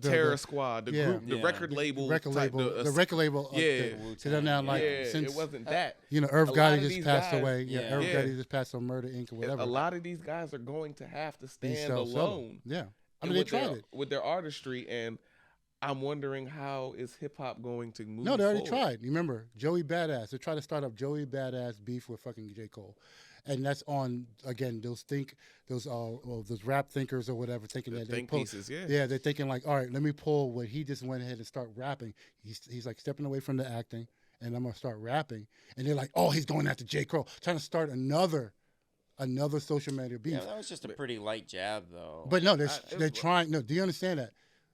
Speaker 1: Terror Squad, the group, the record label,
Speaker 3: the record label. Since
Speaker 1: it wasn't that.
Speaker 3: Irv Gotti just passed away. Irv Gotti just passed on Murder Inc. or whatever.
Speaker 1: A lot of these guys are going to have to stand alone.
Speaker 3: Yeah, I mean they tried it
Speaker 1: with their artistry, and I'm wondering how is hip hop going to move.
Speaker 3: No, they already
Speaker 1: forward.
Speaker 3: tried. You remember Joey Badass? They tried to start up Joey Badass beef with fucking J. Cole. And that's on again those rap thinkers or whatever thinking that they pull
Speaker 1: pieces,
Speaker 3: they're thinking like, all right, let me pull what he just went ahead and start rapping. He's like stepping away from the acting, and I'm gonna start rapping. And they're like, oh, he's going after J. Cole, trying to start another social media beef.
Speaker 2: Yeah, that was just a pretty light jab though.
Speaker 3: But no, they're trying. No, do you understand that?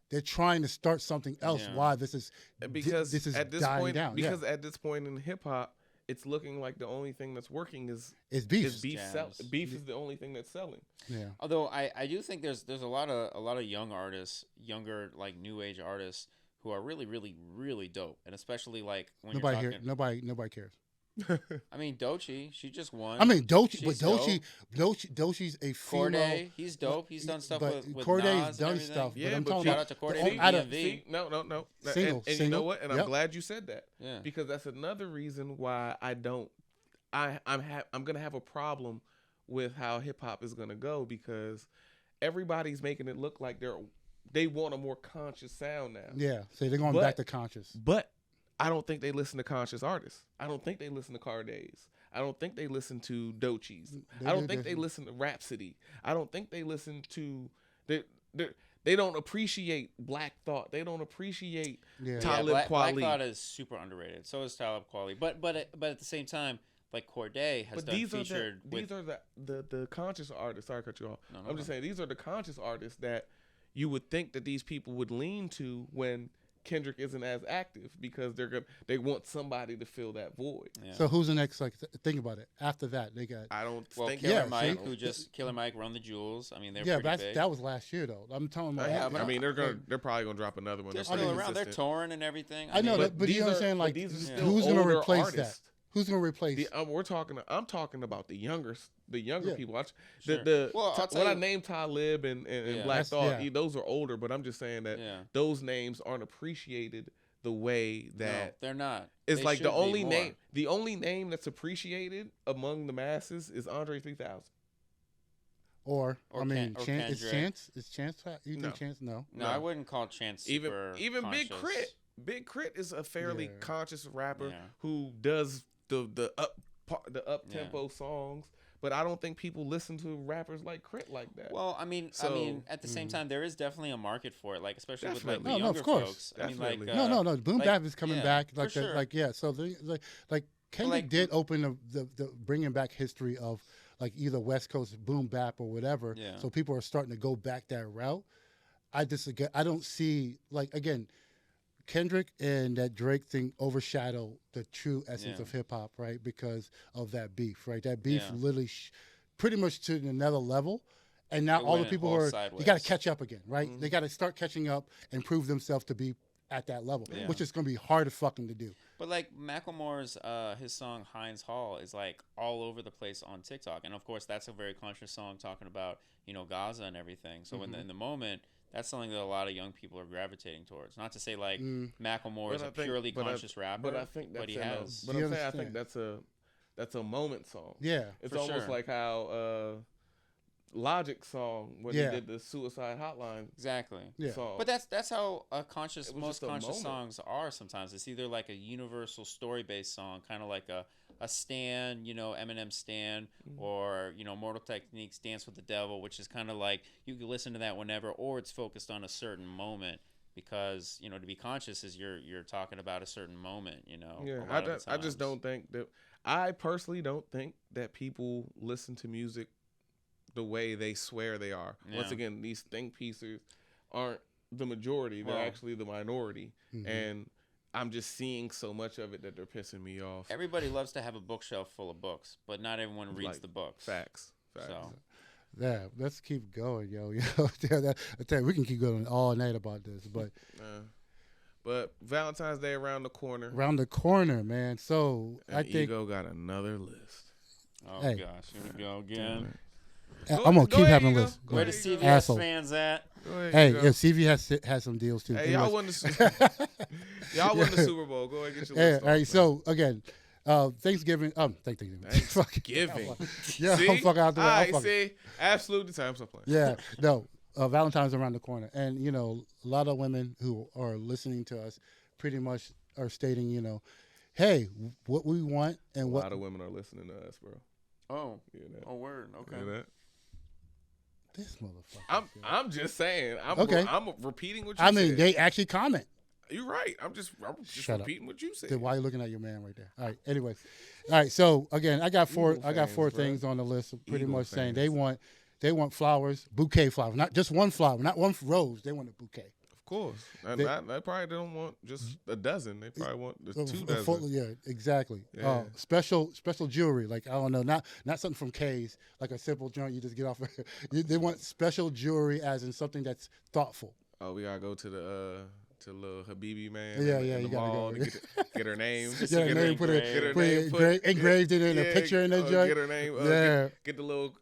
Speaker 3: They're trying to start something else. Yeah. Why this is dying down?
Speaker 1: Because at this point in hip hop, it's looking like the only thing that's working is
Speaker 3: beef.
Speaker 1: Beef is the only thing that's selling.
Speaker 3: Yeah.
Speaker 2: Although I do think there's a lot of young artists, younger like new age artists who are really really really dope, and especially like when
Speaker 3: nobody cares.
Speaker 2: I mean, Doechii, she just won.
Speaker 3: I mean, Doechii's a female.
Speaker 2: Corday, he's dope. He's done stuff with
Speaker 3: Corday's
Speaker 2: Nas
Speaker 3: done
Speaker 2: and
Speaker 3: stuff.
Speaker 1: Yeah,
Speaker 3: but I'm
Speaker 1: but
Speaker 3: talking
Speaker 2: shout
Speaker 3: about
Speaker 2: out to Corday.
Speaker 1: See, no.
Speaker 3: Single,
Speaker 1: and you know what? And I'm glad you said that.
Speaker 2: Yeah.
Speaker 1: Because that's another reason why I'm gonna have a problem with how hip hop is gonna go, because everybody's making it look like they want a more conscious sound now.
Speaker 3: Yeah, so they're going back to conscious.
Speaker 1: But I don't think they listen to conscious artists. I don't think they listen to Cordays. I don't think they listen to Doechii's. I don't think they listen to Rhapsody. I don't think they listen to they don't appreciate Black Thought. They don't appreciate Talib Kweli.
Speaker 2: Black Thought is super underrated. So is Talib Kweli. But at the same time, like Corday has featured.
Speaker 1: These are the conscious artists. Sorry to cut you off.
Speaker 2: No,
Speaker 1: I'm just saying these are the conscious artists that you would think that these people would lean to when Kendrick isn't as active, because they want somebody to fill that void.
Speaker 3: Yeah. So who's the next? Like, think about it. After that, they got.
Speaker 2: Killer Mike, Killer Mike, Run the Jewels. I mean, they're pretty big.
Speaker 3: That was last year though. I'm talking about.
Speaker 1: I mean, they're probably gonna drop another one.
Speaker 2: They're still around. They're touring and everything.
Speaker 3: I know, but you understand, like, who's gonna replace that? Who's gonna replace?
Speaker 1: I'm talking about the younger people.
Speaker 2: Sure.
Speaker 1: When I named Talib and Black Thought, those are older. But I'm just saying that those names aren't appreciated the way that
Speaker 2: they're not.
Speaker 1: It's like the only name that's appreciated among the masses is Andre 3000.
Speaker 3: Or Chance. Is Chance? You think Chance? No,
Speaker 2: I wouldn't call Chance super
Speaker 1: even
Speaker 2: conscious.
Speaker 1: Big Crit. Big Crit is a fairly conscious rapper who does the up tempo songs, but I don't think people listen to rappers like Crit like that.
Speaker 2: Well, I mean, at the same time, there is definitely a market for it, like especially with like the younger folks.
Speaker 1: Definitely.
Speaker 2: I mean,
Speaker 3: no, Boom Bap is coming back, like
Speaker 2: for sure.
Speaker 3: So Kendrick did open the bringing back history of like either West Coast Boom Bap or whatever.
Speaker 2: Yeah.
Speaker 3: So people are starting to go back that route. I don't see, like, again, Kendrick and that Drake thing overshadow the true essence of hip hop, right? Because of that beef, right? That beef literally pretty much to another level. And now all the people who are, you got to catch up again, right? Mm-hmm. They got to start catching up and prove themselves to be at that level, which is going to be hard as fucking to do.
Speaker 2: But like Macklemore's, his song Heinz Hall is like all over the place on TikTok. And of course, that's a very conscious song talking about, Gaza and everything. So in the moment, that's something that a lot of young people are gravitating towards. Not to say like Macklemore is a purely conscious rapper,
Speaker 1: but I think that's
Speaker 2: he has.
Speaker 1: But I'm saying I think that's a moment song.
Speaker 3: Yeah,
Speaker 1: it's almost like how Logic song when he did the Suicide Hotline.
Speaker 2: Exactly.
Speaker 3: Yeah.
Speaker 2: Song. But that's how most conscious songs are sometimes. It's either like a universal story based song, kind of like a Stan, Eminem Stan, or Mortal Techniques Dance with the Devil, which is kind of like you can listen to that whenever, or it's focused on a certain moment. Because to be conscious is you're talking about a certain moment.
Speaker 1: Yeah, I just don't think that. I personally don't think that people listen to music the way they swear they are.
Speaker 2: Yeah.
Speaker 1: Once again, these think pieces aren't the majority; they're actually the minority, and I'm just seeing so much of it that they're pissing me off.
Speaker 2: Everybody loves to have a bookshelf full of books, but not everyone reads the books.
Speaker 1: Facts.
Speaker 2: So.
Speaker 3: Yeah, let's keep going, yo. I tell you, we can keep going all night about this,
Speaker 1: but Valentine's Day around the corner.
Speaker 3: Around the corner, man. So
Speaker 1: and
Speaker 3: I think
Speaker 1: eGogh got another list.
Speaker 2: Oh
Speaker 3: hey.
Speaker 2: gosh, here we go again.
Speaker 3: I'm gonna keep having a list.
Speaker 2: Where the CVS
Speaker 3: Asshole.
Speaker 2: fans at?
Speaker 3: Hey, if CV has some deals too.
Speaker 1: Hey, y'all won the Super Bowl. Go ahead and get your list.
Speaker 3: All right, so again, Thanksgiving. Thanksgiving. Yeah,
Speaker 1: See?
Speaker 3: I'm fucking out the way.
Speaker 1: All right, see, absolutely, time's up playing.
Speaker 3: Yeah, no. Valentine's around the corner, and a lot of women who are listening to us pretty much are stating, hey, what we want and what.
Speaker 1: A lot of women are listening to us, bro.
Speaker 2: Oh, word. Okay.
Speaker 1: You know that?
Speaker 3: This motherfucker.
Speaker 1: I'm just saying. I'm repeating what you
Speaker 3: I
Speaker 1: said.
Speaker 3: mean, they actually comment.
Speaker 1: You're right. I'm just
Speaker 3: Shut
Speaker 1: repeating what you said.
Speaker 3: Then why are you looking at your man right there? All right. Anyway, all right. So again, I got four.
Speaker 1: Eagle
Speaker 3: I got
Speaker 1: fans,
Speaker 3: four
Speaker 1: bro.
Speaker 3: things on the list. Pretty
Speaker 1: Eagle
Speaker 3: much saying
Speaker 1: fans.
Speaker 3: they want flowers, bouquet flowers, not just one flower, not one rose. They want a bouquet.
Speaker 1: Of course. They probably don't want just a dozen. They probably want the 2 dozen.
Speaker 3: Yeah, exactly.
Speaker 1: Yeah.
Speaker 3: Special jewelry, like I don't know, not something from K's, like a simple joint you just get off. They want special jewelry, as in something that's thoughtful.
Speaker 1: Oh, we gotta go to the little Habibi man.
Speaker 3: Yeah,
Speaker 1: in
Speaker 3: you
Speaker 1: the
Speaker 3: gotta
Speaker 1: mall
Speaker 3: go.
Speaker 1: to get her name.
Speaker 3: Yeah, her name, put engraved in it, a picture in the joint.
Speaker 1: Get her name.
Speaker 3: Yeah.
Speaker 1: Get the little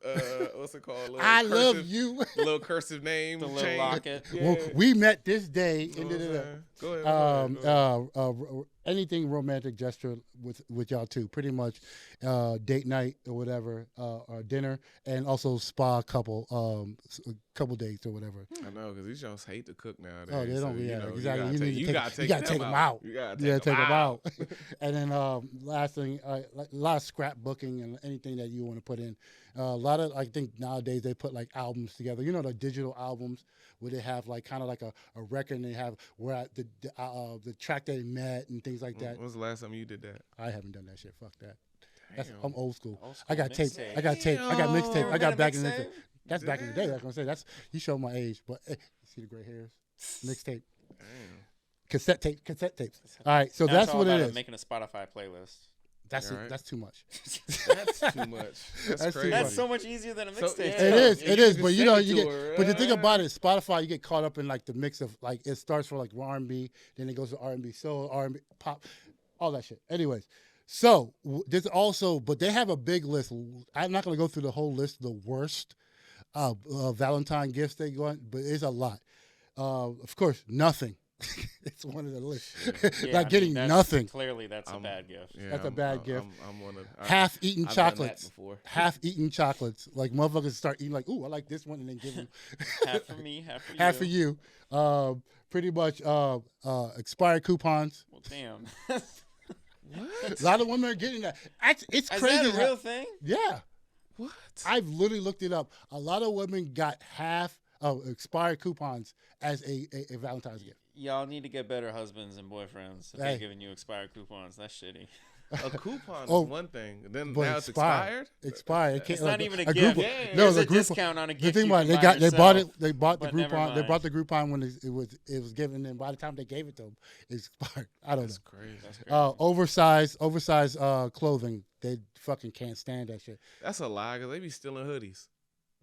Speaker 1: what's it called? Little
Speaker 3: I
Speaker 1: cursive,
Speaker 3: love you.
Speaker 1: The little cursive name.
Speaker 2: The little
Speaker 1: chain.
Speaker 2: locket.
Speaker 1: Yeah.
Speaker 3: Well, we met this day.
Speaker 1: You know what I'm saying? Go ahead.
Speaker 3: Anything romantic gesture with y'all too. Pretty much date night or whatever, or dinner, and also spa couple dates or whatever.
Speaker 1: I know, because these y'all hate to cook nowadays.
Speaker 3: Oh, they don't.
Speaker 1: So,
Speaker 3: yeah,
Speaker 1: you know,
Speaker 3: exactly.
Speaker 1: You gotta take
Speaker 3: them out.
Speaker 1: You gotta
Speaker 3: take them out.
Speaker 1: out.
Speaker 3: And then last thing, a lot of scrapbooking and anything that you want to put in. A lot of, I think nowadays they put like albums together. The digital albums where they have like kind of like a record, and they have where the track they met and things like that.
Speaker 1: When was the last time you did that?
Speaker 3: I haven't done that shit. Fuck that. I'm
Speaker 1: Damn.
Speaker 3: old school.
Speaker 2: Old school
Speaker 3: I got tape.
Speaker 2: mixtape.
Speaker 3: I got tape. I got mixtape. I got back in the day.
Speaker 2: mixtape?
Speaker 3: That's back in the day. I was gonna say that's you show my age, but you see the gray hairs. Mixtape.
Speaker 1: Damn.
Speaker 3: Cassette tapes. All right, so
Speaker 2: Now
Speaker 3: that's
Speaker 2: it's all
Speaker 3: what it
Speaker 2: about
Speaker 3: is.
Speaker 2: Making a Spotify playlist.
Speaker 3: That's
Speaker 1: All right.
Speaker 3: that's too much.
Speaker 1: That's too much. That's
Speaker 3: That's too
Speaker 1: crazy.
Speaker 3: much.
Speaker 2: That's so much easier than a
Speaker 1: So,
Speaker 2: mixtape.
Speaker 1: yeah.
Speaker 3: It is, but
Speaker 1: just
Speaker 3: you know,
Speaker 1: send it
Speaker 3: you
Speaker 1: to
Speaker 3: get.
Speaker 1: her,
Speaker 3: But the thing about it, Spotify, you get caught up in like the mix of like it starts for like R&B, then it goes to R&B soul, R&B pop, all that shit. Anyways, so there's also, but they have a big list. I'm not gonna go through the whole list of the worst Valentine gifts they want, but it's a lot. Of course, nothing. It's one of the lists.
Speaker 2: Yeah,
Speaker 3: Getting nothing.
Speaker 2: Clearly, that's a bad gift.
Speaker 1: Yeah,
Speaker 3: That's a bad gift.
Speaker 1: I'm one of
Speaker 3: Half-eaten
Speaker 1: I've done that
Speaker 3: chocolates.
Speaker 1: before.
Speaker 3: Half-eaten chocolates. Like motherfuckers start eating like, ooh, I like this one, and then give them
Speaker 2: Half for me, half for you.
Speaker 3: half for you. Pretty much expired coupons.
Speaker 2: Well, damn.
Speaker 3: A lot of women are getting that. It's
Speaker 2: Is
Speaker 3: crazy.
Speaker 2: that a real thing?
Speaker 3: Yeah.
Speaker 1: What?
Speaker 3: I've literally looked it up. A lot of women got half of expired coupons as a Valentine's gift.
Speaker 2: Y'all need to get better husbands and boyfriends if
Speaker 3: Hey.
Speaker 2: they're giving you expired coupons. That's shitty.
Speaker 1: A coupon
Speaker 3: Oh,
Speaker 1: is one thing. Then
Speaker 3: But
Speaker 1: now it's expired.
Speaker 3: Expired.
Speaker 2: It's not even a gift.
Speaker 3: Group,
Speaker 2: Yeah,
Speaker 3: no,
Speaker 2: there's
Speaker 3: the
Speaker 2: a
Speaker 3: group.
Speaker 2: discount on a
Speaker 3: The
Speaker 2: gift.
Speaker 3: thing
Speaker 2: you
Speaker 3: about
Speaker 2: can
Speaker 3: it,
Speaker 2: buy
Speaker 3: they bought it.
Speaker 2: yourself.
Speaker 3: They bought the
Speaker 2: But never
Speaker 3: Groupon. They
Speaker 2: mind.
Speaker 3: bought the Groupon when it was given, and by the time they gave it to them, it's expired. I don't
Speaker 1: That's
Speaker 3: know.
Speaker 1: crazy.
Speaker 2: That's crazy.
Speaker 3: Oversized clothing. They fucking can't stand that shit.
Speaker 1: That's a lie because they be stealing hoodies.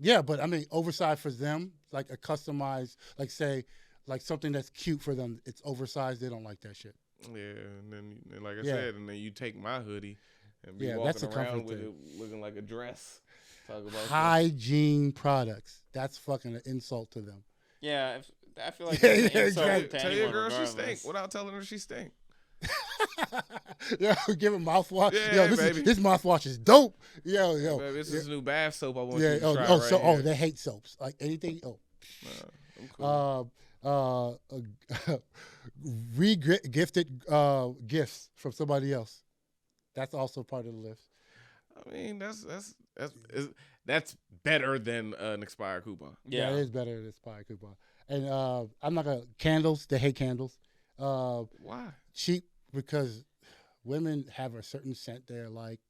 Speaker 3: Yeah, but I mean, oversized for them, like a customized, like say, like something that's cute for them. It's oversized. They don't like that shit.
Speaker 1: Yeah, and then like I
Speaker 3: Yeah.
Speaker 1: said, and then you take my hoodie and be
Speaker 3: Yeah,
Speaker 1: walking
Speaker 3: that's a
Speaker 1: around
Speaker 3: comfort
Speaker 1: with
Speaker 3: thing.
Speaker 1: it looking like a dress. Talk about that.
Speaker 3: Hygiene products. That's fucking an insult to them.
Speaker 2: Yeah, I feel like
Speaker 3: Yeah,
Speaker 2: it's an
Speaker 3: yeah,
Speaker 2: insult
Speaker 3: exactly.
Speaker 2: to
Speaker 1: Tell your
Speaker 2: anyone
Speaker 1: girl she
Speaker 2: regardless.
Speaker 1: stink without telling her she stink.
Speaker 3: Yo, give him mouthwash.
Speaker 1: Yeah,
Speaker 3: Yo,
Speaker 1: baby.
Speaker 3: this mouthwash is dope. Yo.
Speaker 1: Baby, this is new bath soap I want
Speaker 3: Yeah.
Speaker 1: you to try right here.
Speaker 3: They hate soaps. Like anything. Oh.
Speaker 1: Nah, I'm cool.
Speaker 3: Gifted gifts from somebody else. That's also part of the list.
Speaker 1: I mean, that's better than an expired coupon.
Speaker 2: Yeah.
Speaker 3: It is better than expired coupon. And I'm not gonna candles. They hate candles.
Speaker 1: Why?
Speaker 3: Cheap because women have a certain scent they're like,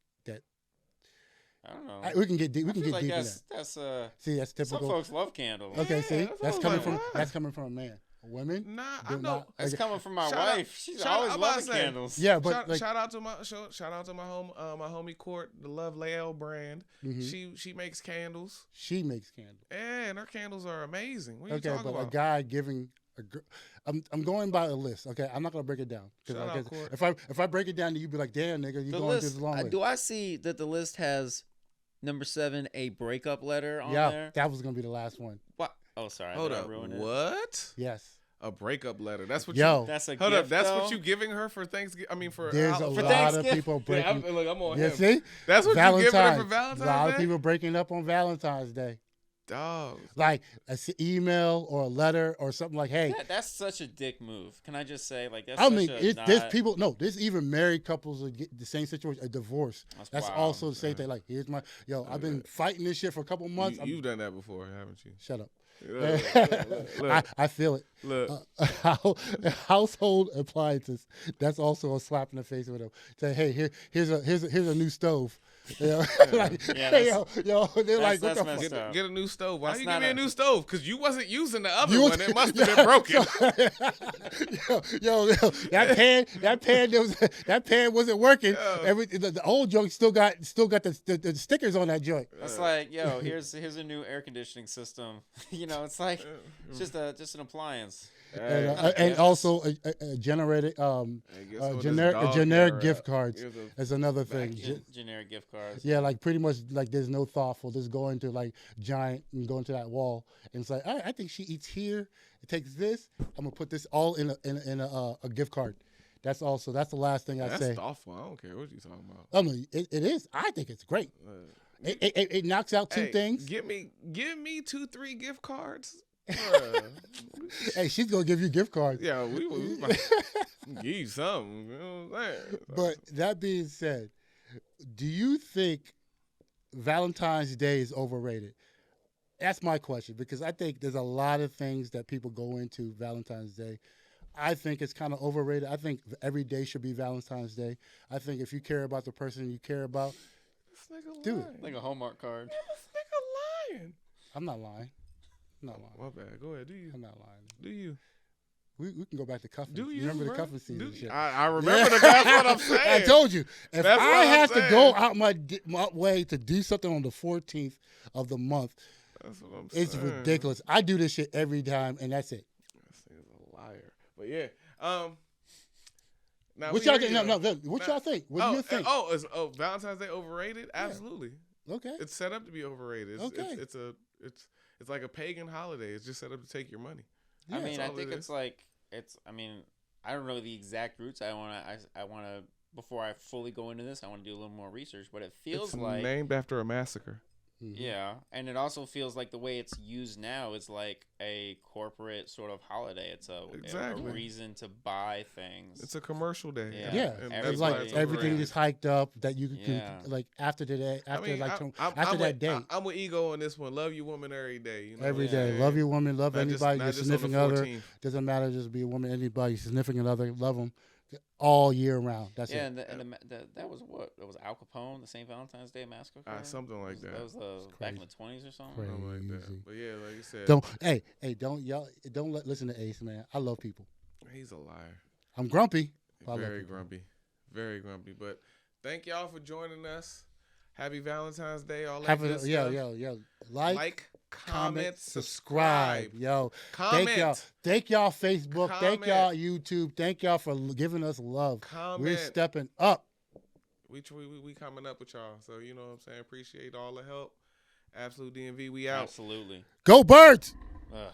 Speaker 2: I don't know.
Speaker 3: We can get deep. We
Speaker 2: I
Speaker 3: can
Speaker 2: feel
Speaker 3: get
Speaker 2: like
Speaker 3: deep in
Speaker 2: that's
Speaker 3: that.
Speaker 2: that's
Speaker 3: See, that's
Speaker 2: some
Speaker 3: typical.
Speaker 2: folks love candles.
Speaker 3: Okay,
Speaker 1: Yeah,
Speaker 3: see,
Speaker 1: that's what I was like, why?
Speaker 3: that's coming from a man. Women,
Speaker 1: Nah,
Speaker 3: do
Speaker 1: I know.
Speaker 3: not-
Speaker 2: That's coming from my
Speaker 1: Shout out-
Speaker 2: wife. She's
Speaker 1: shout-
Speaker 2: always
Speaker 1: I'm about to
Speaker 2: loving
Speaker 1: say,
Speaker 2: candles.
Speaker 3: Yeah, but
Speaker 1: shout,
Speaker 3: like,
Speaker 1: shout out to my homie Court, the Love Lael brand.
Speaker 3: mhm.
Speaker 1: She makes candles.
Speaker 3: She makes candles.
Speaker 1: And her candles are amazing. What are you
Speaker 3: Okay,
Speaker 1: talking
Speaker 3: but
Speaker 1: about?
Speaker 3: a guy giving a girl. I'm going by a list. Okay, I'm not gonna break it down
Speaker 1: Shout
Speaker 3: because
Speaker 1: out, Court.
Speaker 3: if I break it down, you'd be like, damn, nigga, you
Speaker 2: The
Speaker 3: going through
Speaker 2: list.
Speaker 3: this long list.
Speaker 2: Do I see that the list has number 7 a breakup letter on
Speaker 3: Yeah,
Speaker 2: there?
Speaker 3: that was gonna be the last one.
Speaker 2: What? Oh, sorry.
Speaker 1: Hold
Speaker 2: did I
Speaker 1: up.
Speaker 2: ruin it?
Speaker 1: What?
Speaker 3: Yes.
Speaker 1: A breakup letter. That's what
Speaker 3: Yo,
Speaker 2: That's a
Speaker 1: Hold
Speaker 2: gift,
Speaker 1: up. That's
Speaker 2: though?
Speaker 1: what you giving her for Thanksgiving. I mean, for
Speaker 3: there's a
Speaker 1: for
Speaker 3: lot of
Speaker 2: Thanksgiving.
Speaker 3: people
Speaker 1: Yeah, I'm,
Speaker 3: breaking.
Speaker 1: look, I'm on
Speaker 3: Yeah,
Speaker 1: him.
Speaker 3: see,
Speaker 1: That's what you giving her for
Speaker 3: a
Speaker 1: Valentine's
Speaker 3: lot of
Speaker 1: Day?
Speaker 3: people breaking up on Valentine's Day,
Speaker 1: Dog.
Speaker 3: like an email or a letter or something like, hey.
Speaker 2: That's such a dick move. Can I just say, like, that's
Speaker 3: I
Speaker 2: such
Speaker 3: mean,
Speaker 2: a
Speaker 3: there's people. No, there's even married couples that get the same situation. A divorce. That's
Speaker 2: wild.
Speaker 3: also the same thing. Like, here's my I've been fighting this shit for a couple months.
Speaker 1: You've done that before, haven't you?
Speaker 3: Shut up.
Speaker 1: Look.
Speaker 3: I feel it.
Speaker 1: Look.
Speaker 3: Household appliances. That's also a slap in the face with them. Say, hey, here's a new stove. You know? Like,
Speaker 2: Yeah,
Speaker 3: hey, yo, they're like, what
Speaker 2: that's
Speaker 3: the
Speaker 2: messed
Speaker 3: fuck?
Speaker 2: up.
Speaker 1: Get a new stove. Why
Speaker 2: That's
Speaker 1: you give
Speaker 2: not
Speaker 1: me a
Speaker 2: a-
Speaker 1: new stove? Because you wasn't using the other
Speaker 3: You
Speaker 1: one.
Speaker 3: was-
Speaker 1: It must have been broken.
Speaker 3: yo, that pan wasn't working. The old junk still got the stickers on that joint.
Speaker 2: That's like, yo, here's a new air conditioning system. You know, it's like it's just an appliance.
Speaker 3: And also a generated generic gift cards is another thing.
Speaker 2: Generic gift cards.
Speaker 3: Yeah, like pretty much like there's no thoughtful. Just going to like giant and going to that wall and it's like, all right, I think she eats here. It takes this. I'm gonna put this all in a gift card. That's the last thing I say.
Speaker 1: That's thoughtful. I don't care what you're talking about.
Speaker 3: Oh no, it is. I think it's great. It knocks out two things.
Speaker 1: Give me 2-3 gift cards.
Speaker 3: Hey, she's gonna give you gift cards.
Speaker 1: Yeah, we might give you something. You know what I'm saying?
Speaker 3: But that being said, do you think Valentine's Day is overrated? That's my question because I think there's a lot of things that people go into Valentine's Day. I think it's kind of overrated. I think every day should be Valentine's Day. I think if you care about the person you care about,
Speaker 1: This nigga
Speaker 3: do
Speaker 1: lying.
Speaker 3: it.
Speaker 2: Like a Hallmark card.
Speaker 1: This nigga lying.
Speaker 3: I'm not lying. I'm not lying.
Speaker 1: My bad. Go ahead. Do you?
Speaker 3: I'm not lying.
Speaker 1: Do you?
Speaker 3: We can go back to cuffing.
Speaker 1: Do you
Speaker 3: remember
Speaker 1: bro?
Speaker 3: the cuffing season?
Speaker 1: Do
Speaker 3: shit?
Speaker 1: you? I remember the. That's what I'm saying.
Speaker 3: I told you. If
Speaker 1: That's
Speaker 3: I
Speaker 1: what I'm
Speaker 3: have to
Speaker 1: saying.
Speaker 3: go out my way to do something on the 14th of the month,
Speaker 1: That's what I'm saying.
Speaker 3: it's ridiculous. I do this shit every time, and that's it.
Speaker 1: This nigga's a liar. But yeah. Now
Speaker 3: What
Speaker 1: we
Speaker 3: y'all
Speaker 1: hear
Speaker 3: think?
Speaker 1: you.
Speaker 3: No. What y'all think? What do you think?
Speaker 1: Is Valentine's Day overrated? Absolutely.
Speaker 3: Okay.
Speaker 1: It's set up to be overrated.
Speaker 3: Okay.
Speaker 1: It's like a pagan holiday. It's just set up to take your money.
Speaker 3: Yeah,
Speaker 2: I mean, I
Speaker 1: all
Speaker 2: think
Speaker 1: it
Speaker 2: it's like I mean, I don't know the exact roots. I wanna before I fully go into this, I want to do a little more research. But it feels
Speaker 1: It's
Speaker 2: like
Speaker 1: named after a massacre.
Speaker 2: yeah, and it also feels like the way it's used now is like a corporate sort of holiday. It's a
Speaker 1: Exactly.
Speaker 2: reason to buy things.
Speaker 1: It's a commercial day.
Speaker 2: Yeah.
Speaker 3: Yeah,
Speaker 1: And
Speaker 3: it's
Speaker 1: that's
Speaker 3: like
Speaker 1: why it's
Speaker 3: everything
Speaker 1: overrated.
Speaker 3: is hiked up that you can
Speaker 2: Yeah.
Speaker 3: like after the day, after
Speaker 1: I mean,
Speaker 3: after that
Speaker 1: with,
Speaker 3: day,
Speaker 1: I'm with eGogh on this one. Love your woman every day. You know
Speaker 3: every
Speaker 1: what I'm
Speaker 3: day.
Speaker 1: saying?
Speaker 3: Love your woman, love
Speaker 1: Not just-
Speaker 3: anybody,
Speaker 1: not
Speaker 3: your
Speaker 1: just on the
Speaker 3: significant other.
Speaker 1: 14th.
Speaker 3: Doesn't matter, just be a woman, anybody, significant other, love them all year round. That's
Speaker 2: yeah,
Speaker 3: it.
Speaker 2: and that was what? That was Al Capone, the St. Valentine's Day massacre.
Speaker 1: Something like that.
Speaker 2: That was back in the 20s or something.
Speaker 3: Crazy.
Speaker 1: Something like that.
Speaker 3: Crazy.
Speaker 1: But yeah, like you said,
Speaker 3: Don't listen to Ace, man. I love people.
Speaker 1: he's a liar.
Speaker 3: I'm grumpy. but I love
Speaker 1: Very
Speaker 3: people.
Speaker 1: grumpy. Very grumpy. But thank y'all for joining us. Happy Valentine's Day. All that
Speaker 3: Have
Speaker 1: good
Speaker 3: a, yeah,
Speaker 1: stuff.
Speaker 3: yeah.
Speaker 1: Like, comment, subscribe.
Speaker 3: Yo,
Speaker 1: Comment.
Speaker 3: Thank y'all Facebook. Thank y'all
Speaker 1: Comment.
Speaker 3: YouTube. Thank y'all for giving us love.
Speaker 1: Comment.
Speaker 3: We're stepping up.
Speaker 1: We coming up with y'all. So, you know what I'm saying? Appreciate all the help. Absolute DMV, we out.
Speaker 2: Absolutely.
Speaker 3: Go Birds!
Speaker 2: Ugh.